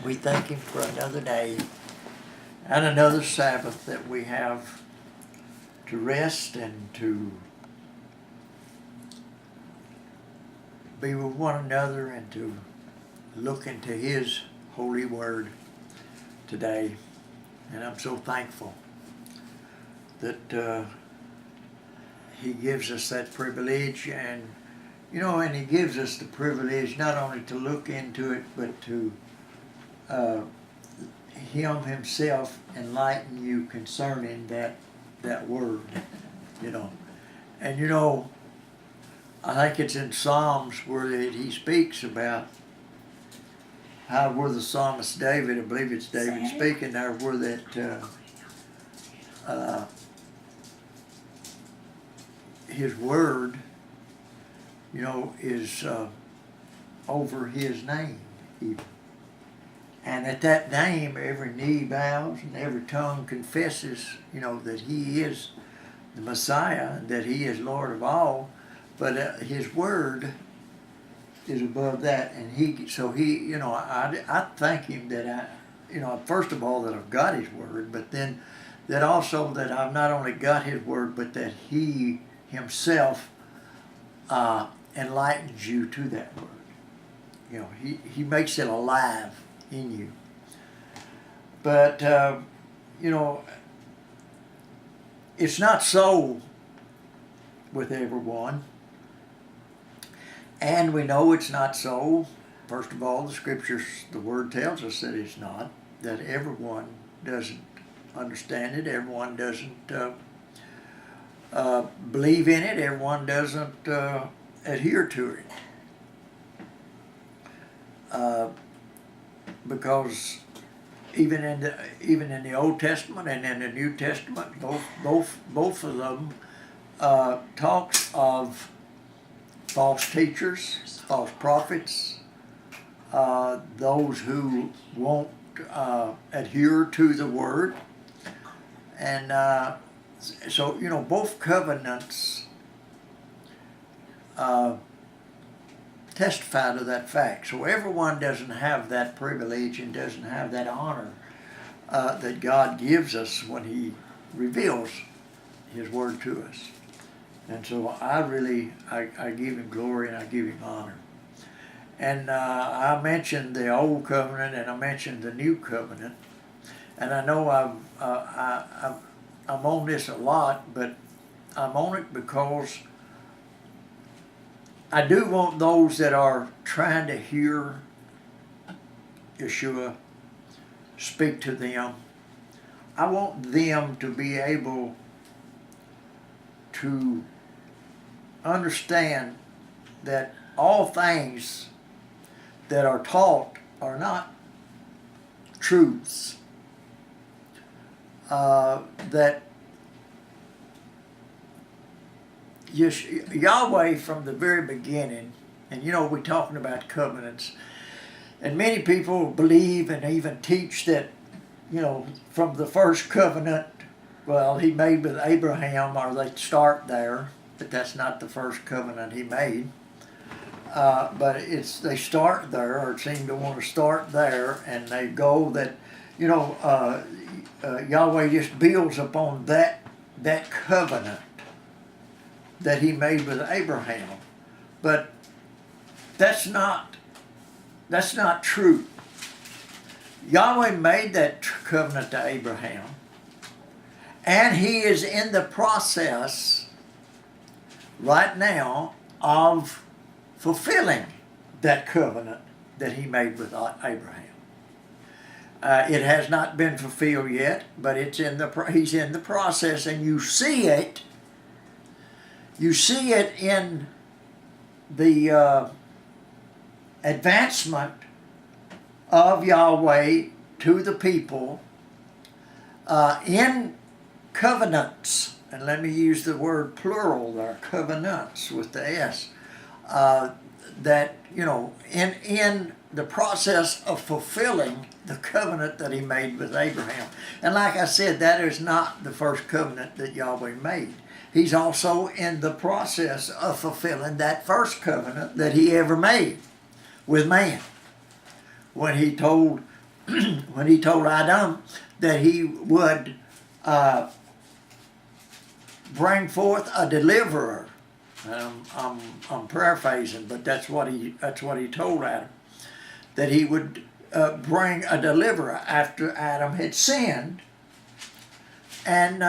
We thank Him for another day and another Sabbath that we have to rest and to be with one another and to look into His holy word today. And I'm so thankful that He gives us that privilege, and He gives us the privilege not only to look into it, but to Him Himself enlighten you concerning that word, And I think it's in Psalms where he speaks about how where the psalmist David, I believe it's David speaking there, where that his word, is over his name even. And at that name, every knee bows and every tongue confesses, that He is the Messiah and that He is Lord of all. But His word is above that, and I thank Him that first of all that I've got His word, but then that also that I've not only got His word, but that He Himself enlightens you to that word. He makes it alive in you. But it's not so with everyone. And we know it's not so. First of all, the word tells us that it's not, that everyone doesn't understand it, everyone doesn't believe in it, everyone doesn't adhere to it. Because even in the Old Testament and in the New Testament, both of them talks of false teachers, false prophets, those who won't adhere to the word, and so both covenants testify to that fact. So everyone doesn't have that privilege and doesn't have that honor that God gives us when He reveals His word to us. And so I give Him glory and I give Him honor. And I mentioned the Old Covenant and I mentioned the New Covenant. And I know I'm on this a lot, but I'm on it because I do want those that are trying to hear Yeshua speak to them. I want them to be able to understand that all things that are taught are not truths. That Yahweh from the very beginning, and we're talking about covenants, and many people believe and even teach that, from the first covenant, well, He made with Abraham, or they start there, but that's not the first covenant He made. But they start there, or seem to want to start there, and they go that, Yahweh just builds upon that covenant that He made with Abraham. But that's not true. Yahweh made that covenant to Abraham, and He is in the process right now of fulfilling that covenant that He made with Abraham. It has not been fulfilled yet, but He's in the process, and you see it. You see it in the advancement of Yahweh to the people in covenants. And let me use the word plural there, covenants with the S. That, in the process of fulfilling the covenant that He made with Abraham. And like I said, that is not the first covenant that Yahweh made. He's also in the process of fulfilling that first covenant that He ever made with man. When He told when he told Adam that he would bring forth a deliverer. I'm paraphrasing, but that's what he told Adam, that he would bring a deliverer after Adam had sinned and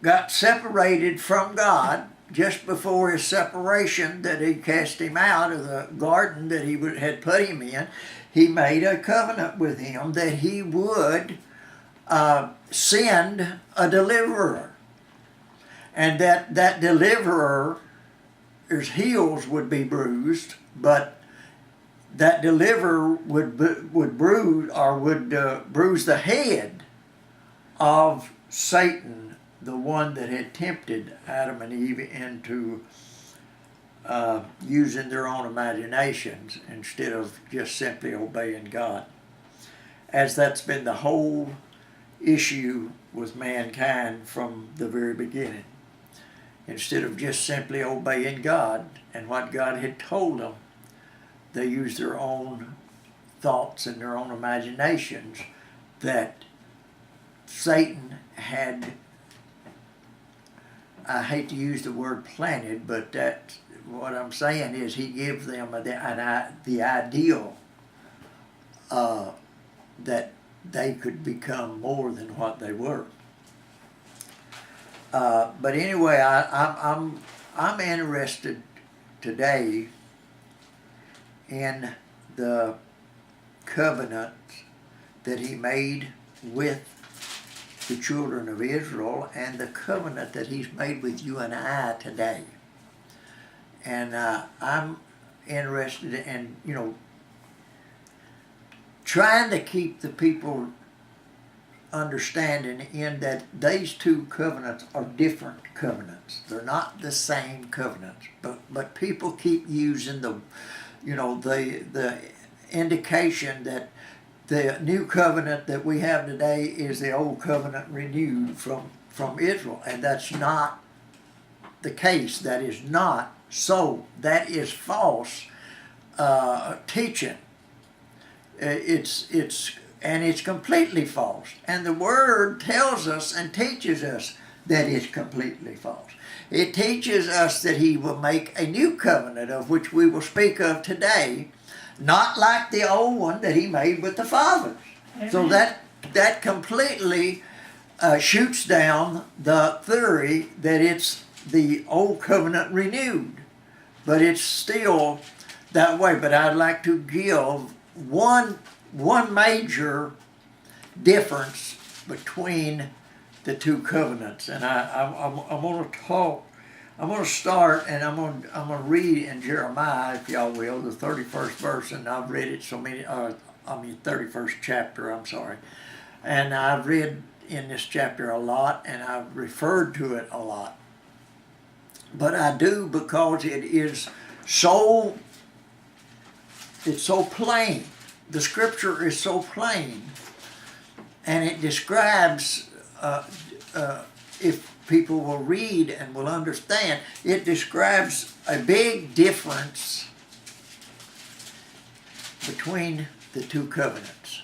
got separated from God. Just before his separation, that he cast him out of the garden that he had put him in, he made a covenant with him that he would send a deliverer, and that deliverer's heels would be bruised, but that deliverer would bruise the head of Satan, the one that had tempted Adam and Eve into using their own imaginations instead of just simply obeying God. As that's been the whole issue with mankind from the very beginning. Instead of just simply obeying God and what God had told them, they used their own thoughts and their own imaginations that Satan had, I hate to use the word planted, but that's what I'm saying is he gives them the ideal that they could become more than what they were. But anyway, I'm interested today in the covenant that he made with the children of Israel and the covenant that he's made with you and I today. And I'm interested in, trying to keep the people understanding in that these two covenants are different covenants. They're not the same covenants, but people keep using the indication that the new covenant that we have today is the old covenant renewed from Israel, and that's not the case. That is not so. That is false teaching. It's completely false. And the Word tells us and teaches us that it's completely false. It teaches us that he will make a new covenant, of which we will speak of today, not like the old one that he made with the fathers. Amen. So that completely shoots down the theory that it's the old covenant renewed. But it's still that way. But I'd like to give one major difference between the two covenants, and I'm going to talk. I'm going to start, and I'm going to read in Jeremiah, if y'all will, the 31st verse, and I've read it 31st chapter. I'm sorry, and I've read in this chapter a lot, and I've referred to it a lot. But I do because it's so plain. The scripture is so plain, and it describes, if people will read and will understand, it describes a big difference between the two covenants,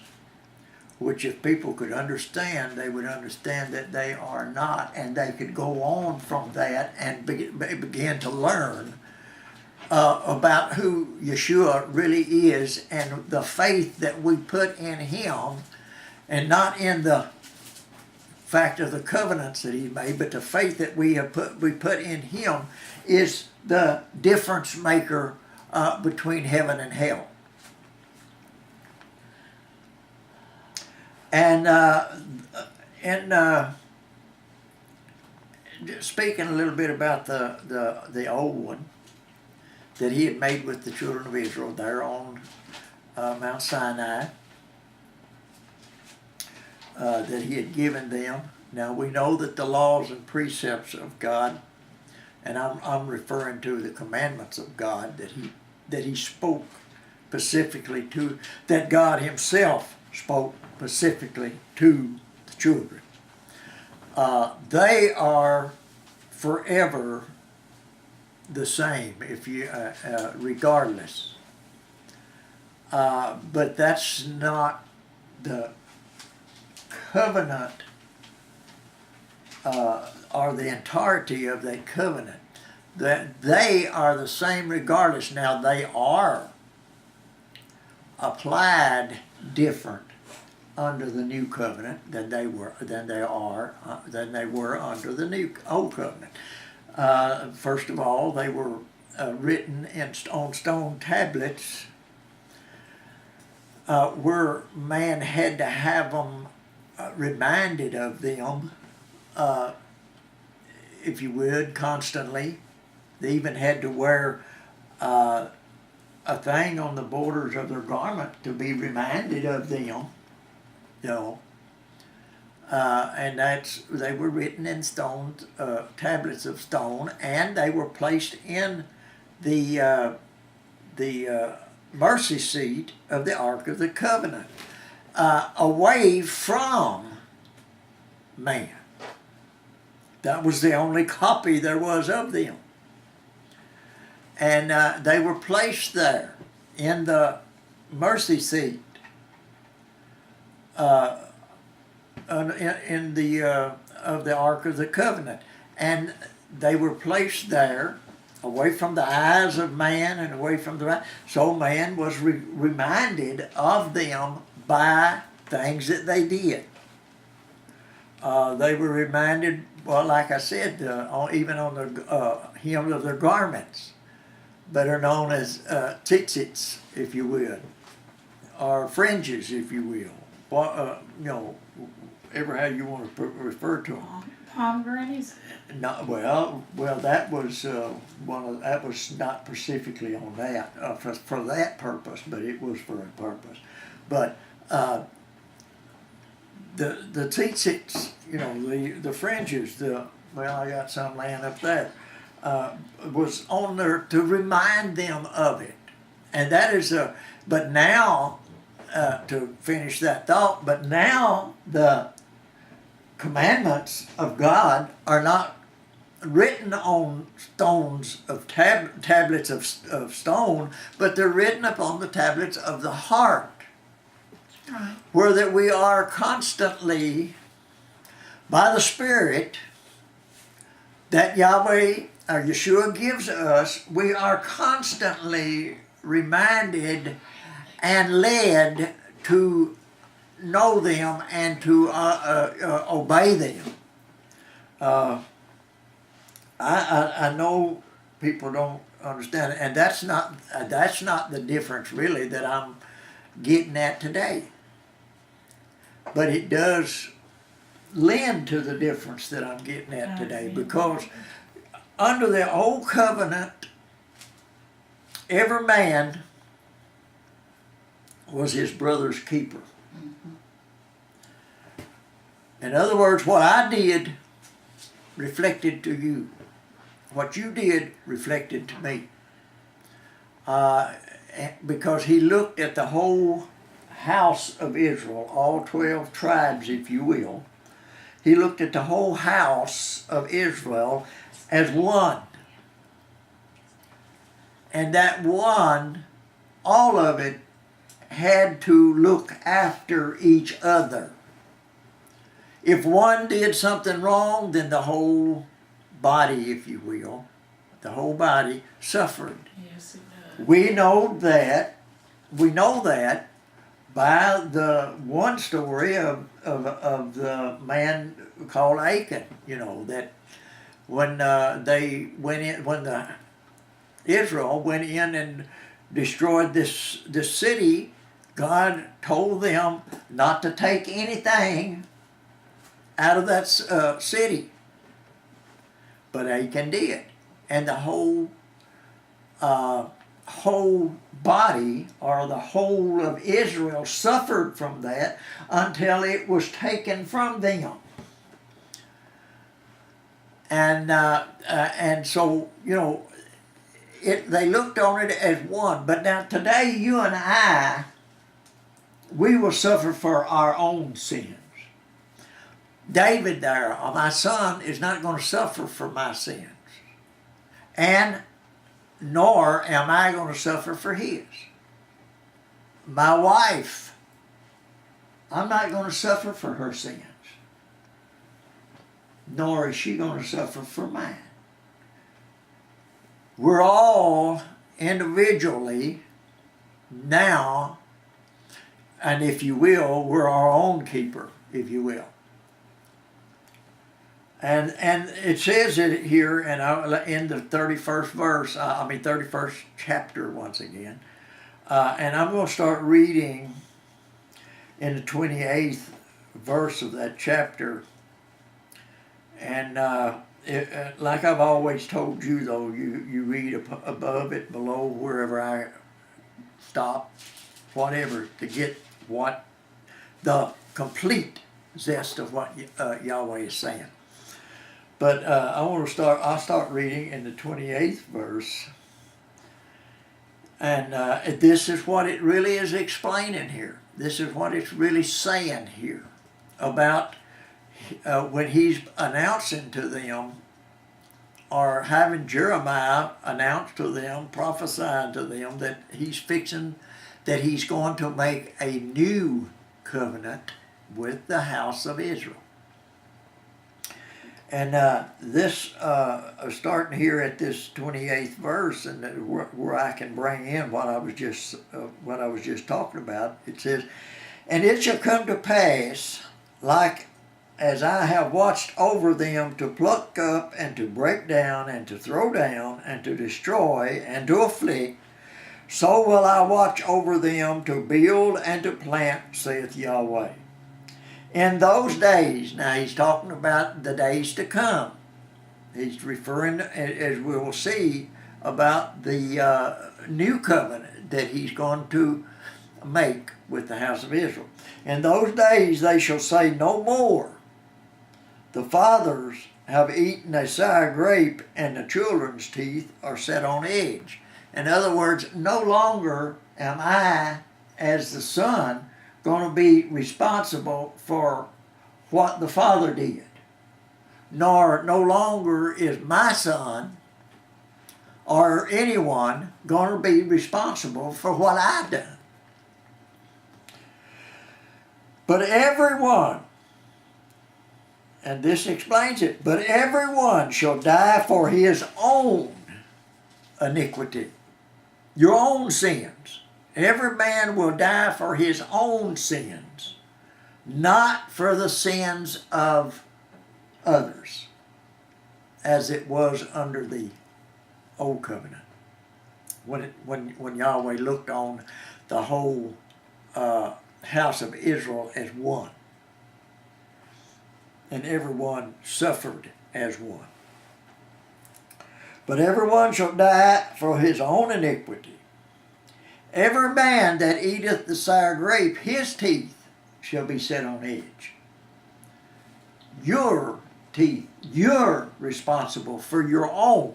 which if people could understand, they would understand that they are not, and they could go on from that and begin to learn about who Yeshua really is and the faith that we put in him, and not in the fact of the covenants that he made, but the faith that we put in him is the difference maker between heaven and hell. And speaking a little bit about the old one that he had made with the children of Israel there on Mount Sinai, that he had given them. Now we know that the laws and precepts of God, and I'm referring to the commandments of God that he spoke specifically to, that God himself spoke specifically to the children. They are forever the same, if you regardless. But that's not the covenant or the entirety of that covenant. That they are the same regardless. Now they are applied different under the new covenant than they were than they were under the old covenant. First of all, they were written on stone tablets, where man had to have them reminded of them, if you would, constantly. They even had to wear a thing on the borders of their garment to be reminded of them. And they were written in stone, tablets of stone, and they were placed in the mercy seat of the Ark of the Covenant, away from man. That was the only copy there was of them. And they were placed there in the mercy seat, in the of the Ark of the Covenant, and they were placed there, away from the eyes of man and away from so man was reminded of them by things that they did. They were reminded, well, like I said, even on the hem of their garments, better known as tzitzits, if you will, or fringes, if you will. Ever how you want to refer to them. Pomegranates? No, well, that was that was not specifically on that for that purpose, but it was for a purpose. But the tzitzits, the fringes, I got some laying up there, was on there to remind them of it, and that is But now, to finish that thought, but now the commandments of God are not written on stones of tablets of stone, but they're written upon the tablets of the heart, where that we are constantly, by the Spirit that Yahweh or Yeshua gives us, we are constantly reminded and led to know them and to obey them. I know people don't understand it, and that's not the difference really that I'm getting at today. But it does lend to the difference that I'm getting at today, because under the old covenant, every man was his brother's keeper. In other words, what I did reflected to you. What you did reflected to me. Because he looked at the whole house of Israel, all 12 tribes, if you will. He looked at the whole house of Israel as one. And that one, all of it, had to look after each other. If one did something wrong, then the whole body, if you will, the whole body suffered. Yes, it does. We know that by the one story of the man called Achan, that when Israel went in and destroyed this city, God told them not to take anything out of that city. But Achan did. And the whole body, or the whole of Israel, suffered from that until it was taken from them. And so, they looked on it as one. But now today, you and I, we will suffer for our own sins. David there, my son, is not going to suffer for my sins. And nor am I going to suffer for his. my wife, I'm not going to suffer for her sins, nor is she going to suffer for mine. We're all individually now, and if you will, we're our own keeper, if you will. And it says it here in the 31st verse, 31st chapter once again. And I'm going to start reading in the 28th verse of that chapter. And like I've always told you, though, you read above it, below, wherever I stop, whatever, to get what the complete zest of what Yahweh is saying. But I'll start reading in the 28th verse. And this is what it really is explaining here. This is what it's really saying here about when he's announcing to them, or having Jeremiah announce to them, prophesying to them that he's going to make a new covenant with the house of Israel. And this, starting here at this 28th verse, and where I can bring in what I was just talking about, it says, "And it shall come to pass, like as I have watched over them, to pluck up and to break down and to throw down and to destroy and to afflict, so will I watch over them to build and to plant, saith Yahweh. In those days," now he's talking about the days to come. He's referring, as we will see, about the new covenant that he's going to make with the house of Israel. "In those days they shall say no more, the fathers have eaten a sour grape, and the children's teeth are set on edge." In other words, no longer am I, as the son, going to be responsible for what the father did. No longer is my son or anyone going to be responsible for what I've done. "But everyone," and this explains it, "but everyone shall die for his own iniquity." Your own sins. Every man will die for his own sins, not for the sins of others, as it was under the old covenant. When Yahweh looked on the whole house of Israel as one, and everyone suffered as one. "But everyone shall die for his own iniquity. Every man that eateth the sour grape, his teeth shall be set on edge." Your teeth, you're responsible for your own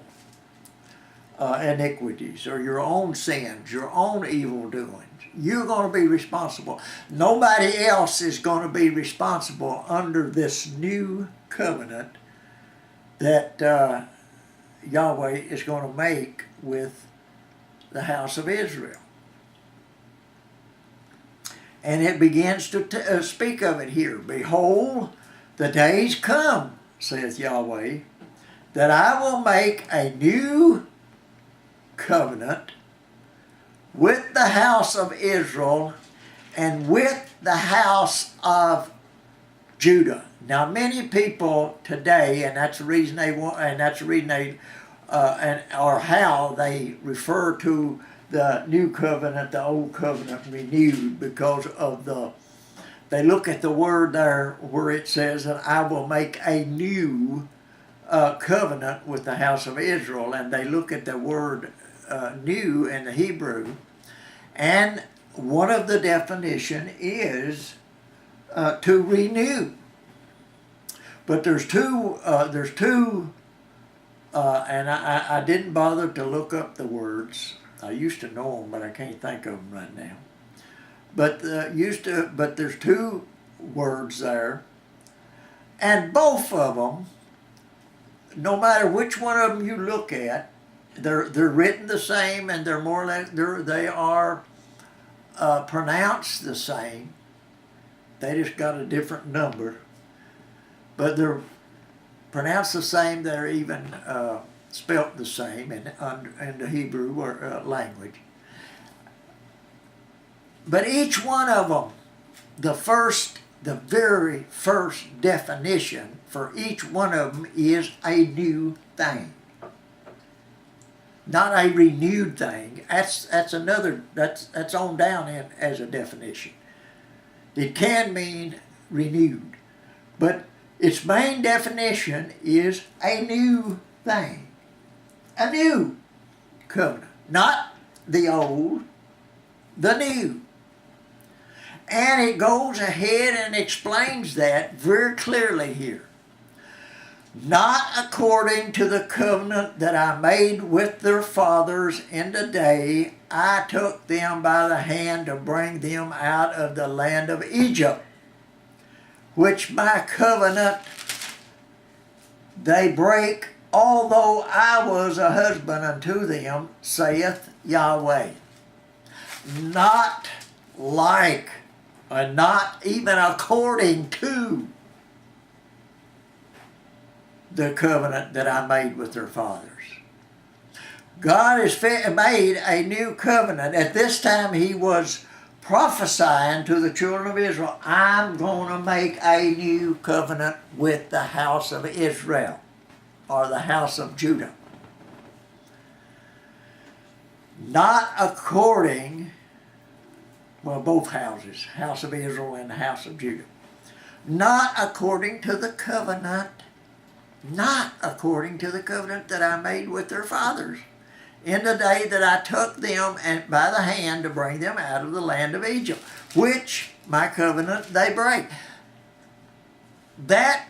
iniquities, or your own sins, your own evil doings. You're going to be responsible. Nobody else is going to be responsible under this new covenant that Yahweh is going to make with the house of Israel. And it begins to speak of it here. "Behold, the days come, saith Yahweh, that I will make a new covenant with the house of Israel and with the house of Judah." Now, many people today, and that's the reason they want, and that's the reason they, or how they refer to the new covenant, the old covenant renewed, because of they look at the word there where it says that I will make a new covenant with the house of Israel, and they look at the word new in the Hebrew, and one of the definition is to renew. But there's two, and I didn't bother to look up the words. I used to know them, but I can't think of them right now. But there's two words there, and both of them, no matter which one of them you look at, they're written the same, and they're more or less they are pronounced the same. They just got a different number. But they're pronounced the same. They're even spelt the same in the Hebrew language. But each one of them, the very first definition for each one of them is a new thing. Not a renewed thing. That's on down in as a definition. It can mean renewed, but its main definition is a new thing, a new covenant, not the old, the new. And it goes ahead and explains that very clearly here. Not according to the covenant that I made with their fathers in the day I took them by the hand to bring them out of the land of Egypt, which my covenant they break, although I was a husband unto them, saith Yahweh. Not like, and not even according to the covenant that I made with their fathers. God has made a new covenant. At this time he was prophesying to the children of Israel, I'm going to make a new covenant with the house of Israel, or the house of Judah. Not according, well, both houses, house of Israel and the house of Judah. Not according to the covenant, not according to the covenant that I made with their fathers in the day that I took them and by the hand to bring them out of the land of Egypt, which my covenant they break. That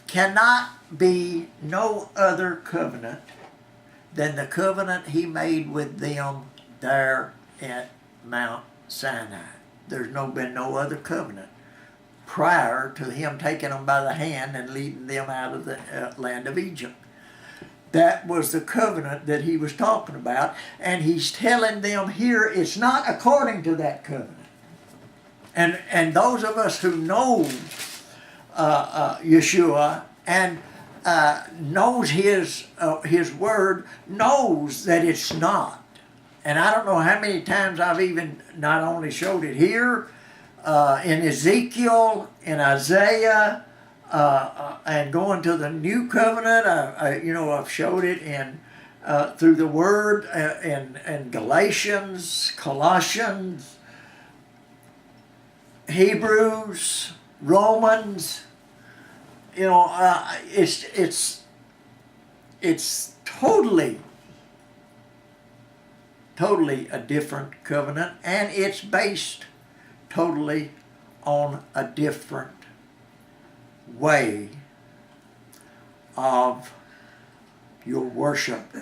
cannot be no other covenant than the covenant he made with them there at Mount Sinai. There's been no other covenant prior to him taking them by the hand and leading them out of the land of Egypt. That was the covenant that he was talking about, and he's telling them here it's not according to that covenant. And those of us who know Yeshua and knows his word knows that it's not. And I don't know how many times I've even not only showed it here, in Ezekiel, in Isaiah, and going to the new covenant. I've showed it in through the Word in Galatians, Colossians, Hebrews, Romans. It's totally a different covenant, and it's based totally on a different way of your worship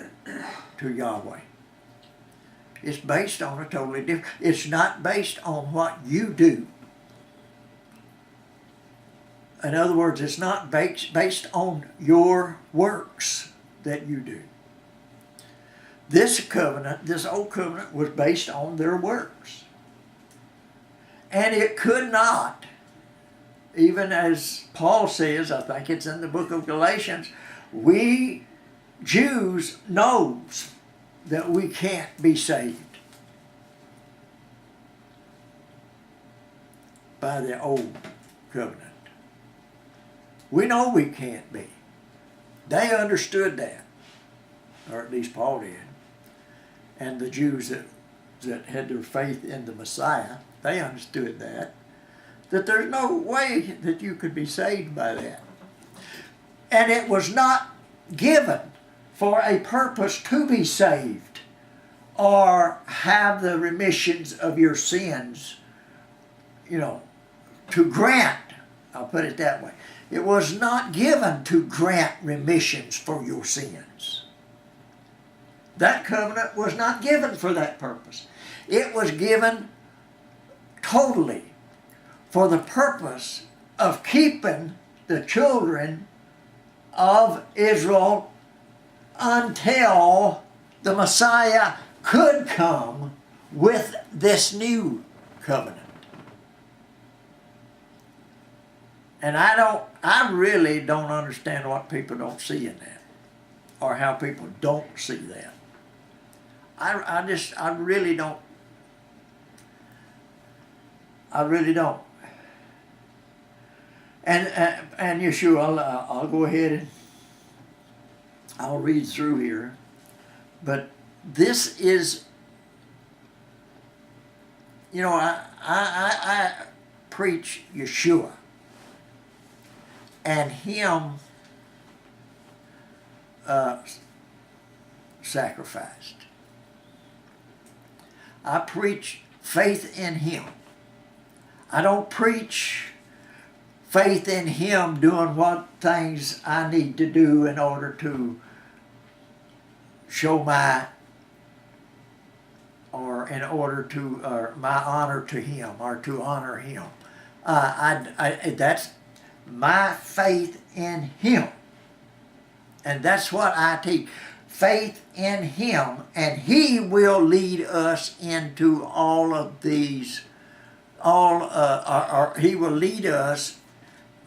to Yahweh. It's based on a totally different. It's not based on what you do. In other words, it's not based on your works that you do. This covenant, this old covenant, was based on their works. And it could not, even as Paul says, I think it's in the book of Galatians, we Jews knows that we can't be saved by the old covenant. We know we can't be. They understood that, or at least Paul did. And the Jews that had their faith in the Messiah, they understood that there's no way that you could be saved by that. And it was not given for a purpose to be saved or have the remissions of your sins, to grant, I'll put it that way. It was not given to grant remissions for your sins. That covenant was not given for that purpose. It was given totally for the purpose of keeping the children of Israel until the Messiah could come with this new covenant. And I really don't understand what people don't see in that, or how people don't see that. I really don't. I really don't. And Yeshua, I'll go ahead and I'll read through here, but this is, you know, I preach Yeshua and Him sacrificed. I preach faith in Him. I don't preach faith in Him doing what things I need to do in order to show my honor to Him, or to honor Him. That's my faith in Him, and that's what I teach. Faith in Him, and He will lead us into all of these. He will lead us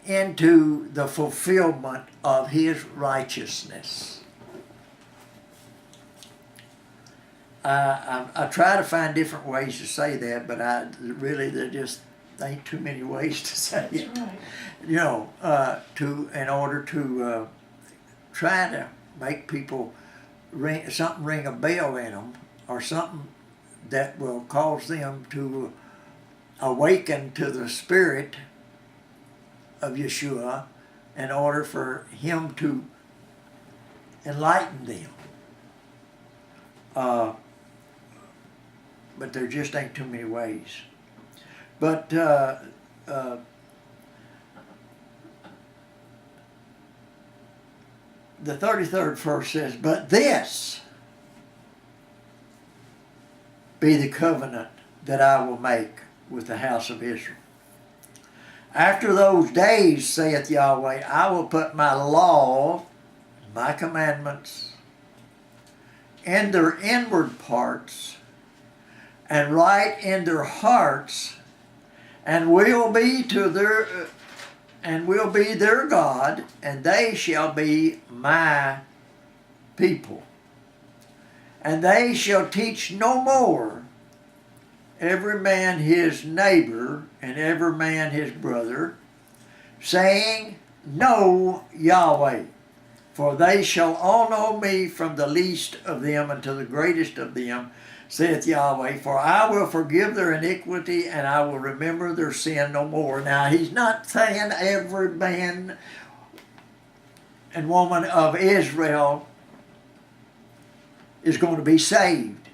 into the fulfillment of His righteousness. I try to find different ways to say that, but there just ain't too many ways to say it. That's right. You know, in order to try to make people ring a bell in them, or something that will cause them to awaken to the Spirit of Yeshua, in order for Him to enlighten them. But there just ain't too many ways. But the 33rd verse says, "But this be the covenant that I will make with the house of Israel. After those days, saith Yahweh, I will put my law, my commandments, in their inward parts, and write in their hearts, and will be their God, and they shall be my people. And they shall teach no more every man his neighbor and every man his brother, saying, Know Yahweh. For they shall all know me, from the least of them unto the greatest of them, saith Yahweh. For I will forgive their iniquity, and I will remember their sin no more." Now, He's not saying every man and woman of Israel is going to be saved.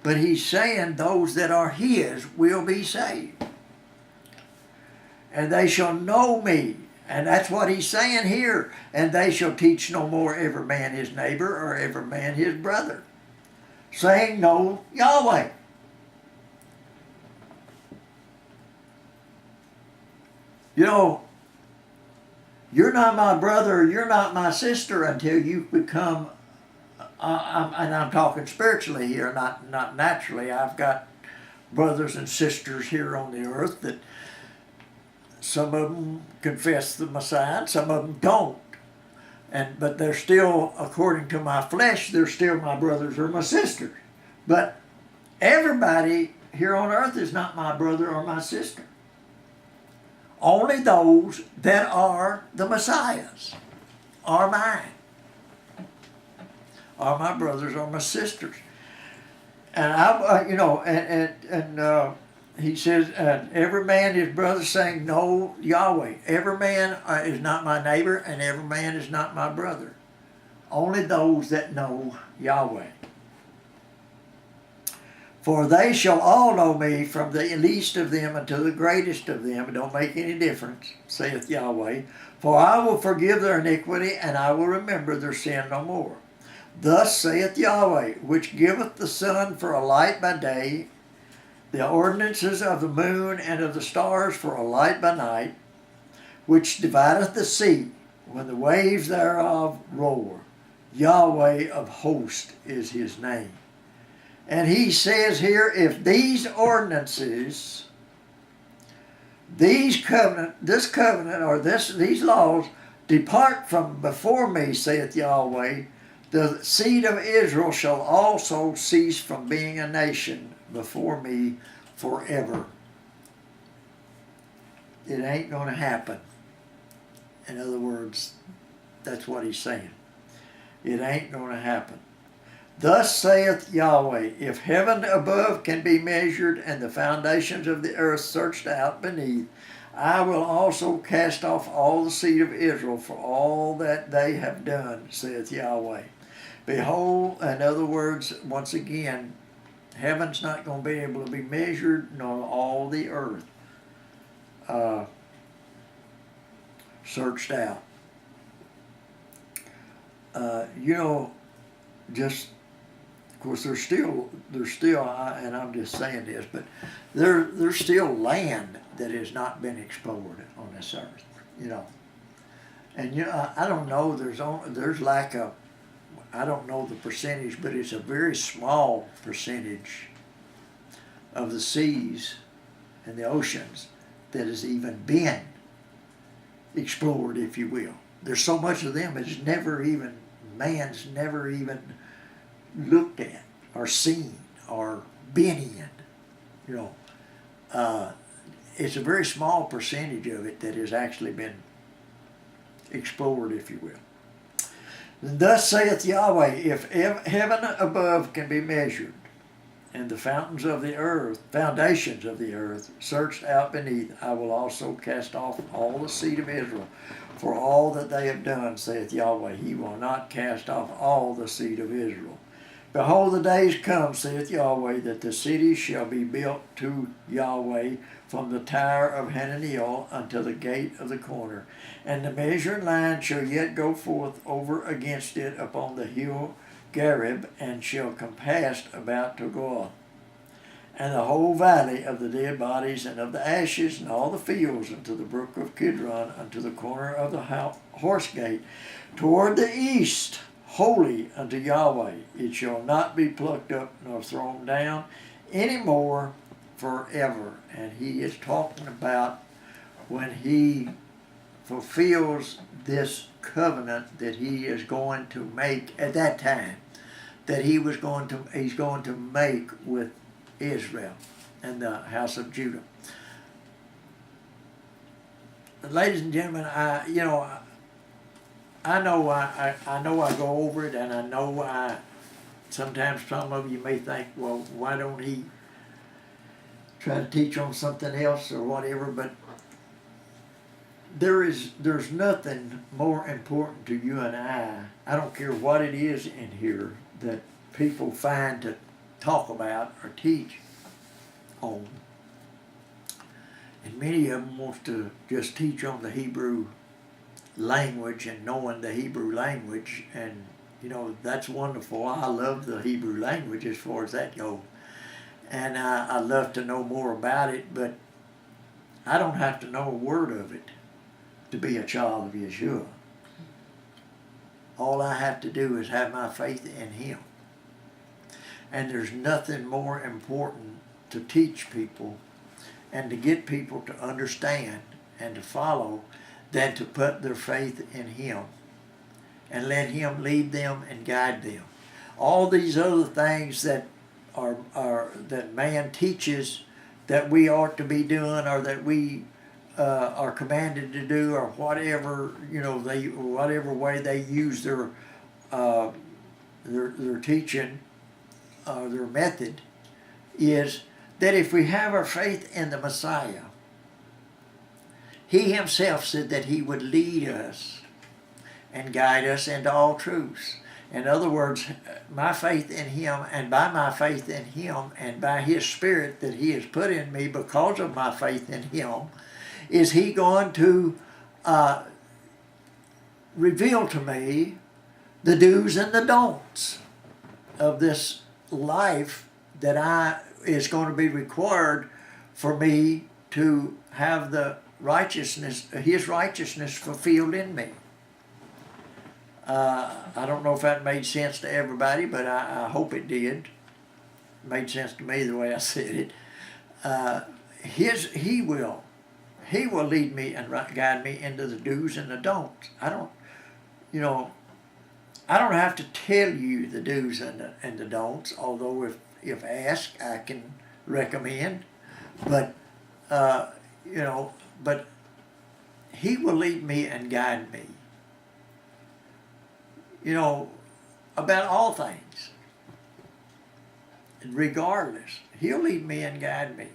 But He's saying those that are His will be saved. And they shall know me. And that's what He's saying here. And they shall teach no more every man his neighbor or every man his brother, saying, Know Yahweh. You know, you're not my brother, you're not my sister until you become, and I'm talking spiritually here, not naturally. I've got brothers and sisters here on the earth that some of them confess the Messiah, and some of them don't. But they're still, according to my flesh, they're still my brothers or my sisters. But everybody here on earth is not my brother or my sister. Only those that are the Messiahs are mine, are my brothers or my sisters. And he says, every man his brother, saying, Know Yahweh. Every man is not my neighbor, and every man is not my brother. Only those that know Yahweh. For they shall all know me, from the least of them unto the greatest of them. It don't make any difference, saith Yahweh. For I will forgive their iniquity, and I will remember their sin no more. Thus saith Yahweh, which giveth the sun for a light by day, the ordinances of the moon and of the stars for a light by night, which divideth the sea when the waves thereof roar. Yahweh of hosts is His name. And he says here, if these ordinances, this covenant, or these laws, depart from before me, saith Yahweh, the seed of Israel shall also cease from being a nation before me forever. It ain't going to happen. In other words, that's what he's saying. It ain't going to happen. Thus saith Yahweh, if heaven above can be measured and the foundations of the earth searched out beneath, I will also cast off all the seed of Israel for all that they have done, saith Yahweh. Behold, in other words, once again, heaven's not going to be able to be measured, nor all the earth searched out. Just of course, there's still, and I'm just saying this, but there's still land that has not been explored on this earth, And I don't know. There's like I don't know the percentage, but it's a very small percentage of the seas and the oceans that has even been explored, if you will. There's so much of them it's man's never even looked at or seen or been in. It's a very small percentage of it that has actually been explored, if you will. Thus saith Yahweh, if heaven above can be measured, and the fountains of the earth, foundations of the earth, searched out beneath, I will also cast off all the seed of Israel for all that they have done, saith Yahweh. He will not cast off all the seed of Israel. Behold, the days come, saith Yahweh, that the city shall be built to Yahweh from the tower of Hananiel unto the gate of the corner. And the measuring line shall yet go forth over against it upon the hill Gareb, and shall compass about Togoth. And the whole valley of the dead bodies and of the ashes, and all the fields unto the brook of Kidron, unto the corner of the horse gate, toward the east, holy unto Yahweh. It shall not be plucked up nor thrown down any more forever. And he is talking about when he fulfills this covenant that he is going to make at that time, that he's going to make with Israel and the house of Judah. Ladies and gentlemen, I know I go over it, and I know sometimes some of you may think, well, why don't he try to teach on something else or whatever, but there's nothing more important to you and I don't care what it is in here, that people find to talk about or teach on. And many of them want to just teach on the Hebrew language and knowing the Hebrew language, and that's wonderful. I love the Hebrew language as far as that goes, and I love to know more about it, but I don't have to know a word of it to be a child of Yeshua. All I have to do is have my faith in Him. And there's nothing more important to teach people and to get people to understand and to follow than to put their faith in Him and let Him lead them and guide them. All these other things that are that man teaches that we ought to be doing, or that we are commanded to do, or whatever, whatever way they use their teaching, their method, is that if we have our faith in the Messiah, He Himself said that He would lead us and guide us into all truths. In other words, my faith in Him, and by my faith in Him, and by His Spirit that He has put in me because of my faith in Him, is He going to reveal to me the do's and the don'ts of this life that is going to be required for me to have the righteousness, His righteousness fulfilled in me. I don't know if that made sense to everybody, but I hope it did. made sense to me the way I said it. He will lead me and guide me into the do's and the don'ts. I don't have to tell you the do's and the don'ts, although if asked, I can recommend. But, but he will lead me and guide me, about all things. Regardless, he'll lead me and guide me.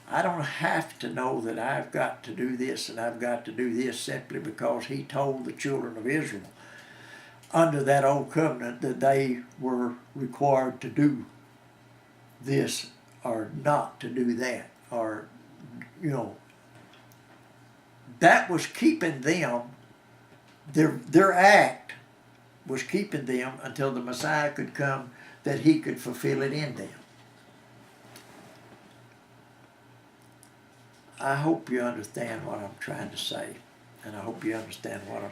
I don't have to know that I've got to do this and I've got to do this simply because he told the children of Israel under that old covenant that they were required to do this or not to do that, or that was keeping them, their act was keeping them until the Messiah could come, that he could fulfill it in them. I hope you understand what I'm trying to say, and I hope you understand what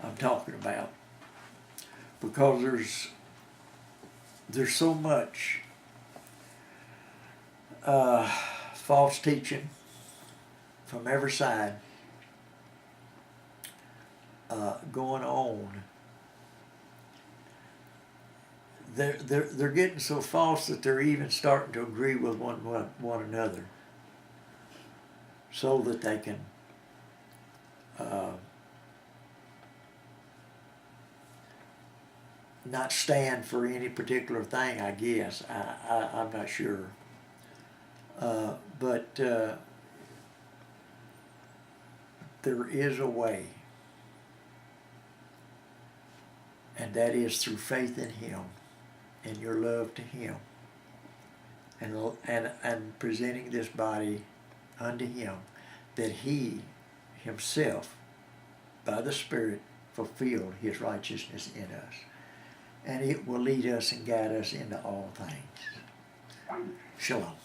I'm talking about, because there's so much false teaching from every side going on. They're getting so false that they're even starting to agree with one another, so that they can not stand for any particular thing, I guess. I'm not sure. But there is a way, and that is through faith in him and your love to him, and presenting this body unto him, that he himself by the Spirit fulfilled his righteousness in us, and it will lead us and guide us into all things. Shalom.